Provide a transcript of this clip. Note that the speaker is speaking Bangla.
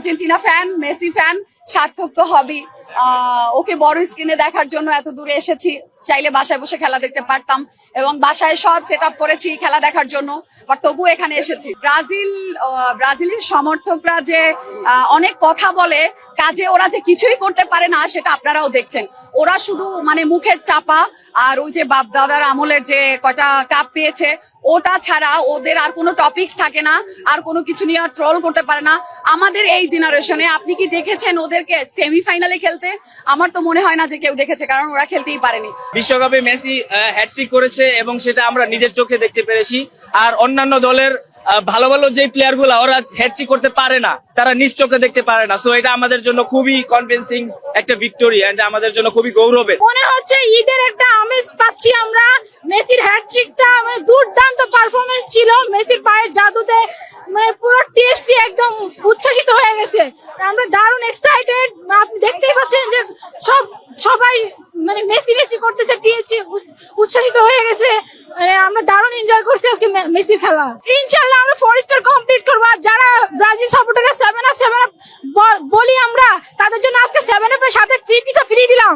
আর্জেন্টিনা ফ্যান, মেসি ফ্যান, সার্থক তো হবেই। ওকে বড় স্ক্রিনে দেখার জন্য এত দূরে এসেছি, চাইলে বাসায় বসে খেলা দেখতে পারতাম এবং বাসায় সব সেট আপ করেছি খেলা দেখার জন্য, বাট তবুও এখানে এসেছি। ব্রাজিলের সমর্থকরা যে অনেক কথা বলে, কাজে ওরা যে কিছুই করতে পারে না সেটা আপনারাও দেখছেন। ওরা শুধু মানে মুখের চাপা আর ওই যে বাপ দাদার আমলের যে কয়টা কাপ পেয়েছে ওটা ছাড়া ওদের আর কোনো টপিকস থাকে না, আর কোনো কিছু নিয়ে ট্রল করতে পারে না। আমাদের এই জেনারেশনে আপনি কি দেখেছেন ওদেরকে সেমিফাইনালে খেলতে? আমার তো মনে হয় না যে কেউ দেখেছে, কারণ ওরা খেলতেই পারেনি। বিশ্বকাপে মেসি হ্যাটট্রিক করেছে এবং সেটা আমরা নিজের চোখে দেখতে পেরেছি। আর অন্যান্য দলের ভালো ভালো যে প্লেয়ার গুলা ওরা হ্যাটট্রিক করতে পারে না, তারা নিজ চোখে দেখতে পারে না। সো এটা আমাদের জন্য খুবই কনভিন্সিং একটা ভিক্টোরি, এন্ড আমাদের জন্য খুবই গৌরবের। মনে হচ্ছে ঈদের একটা আমেজ পাচ্ছি আমরা। মেসির হ্যাটট্রিকটা মানে দুর্দান্ত পারফরমেন্স ছিল, মেসির পায়ের জাদুতে মানে পুরো টিএসসি একদম উচ্ছ্বাসিত হয়ে গেছে। আমরা দারুণ এক্সাইটেড, আপনি দেখতেই পাচ্ছেন যে সবাই মানে মেসি মেসি করতেছে, টিএসসি উচ্ছ্বাসিত হয়ে গেছে। আমরা দারুণ এনজয় করছি আজকে মেসির খেলা। ইনশাআল্লাহ আমরা 4 স্টার কমপ্লিট করবো। যারা ব্রাজিল সাপোর্টাররা 7 আপ বলি আমরা, তাদের জন্য আজকে 7 আপের সাথে 3 পিসা ফ্রি দিলাম।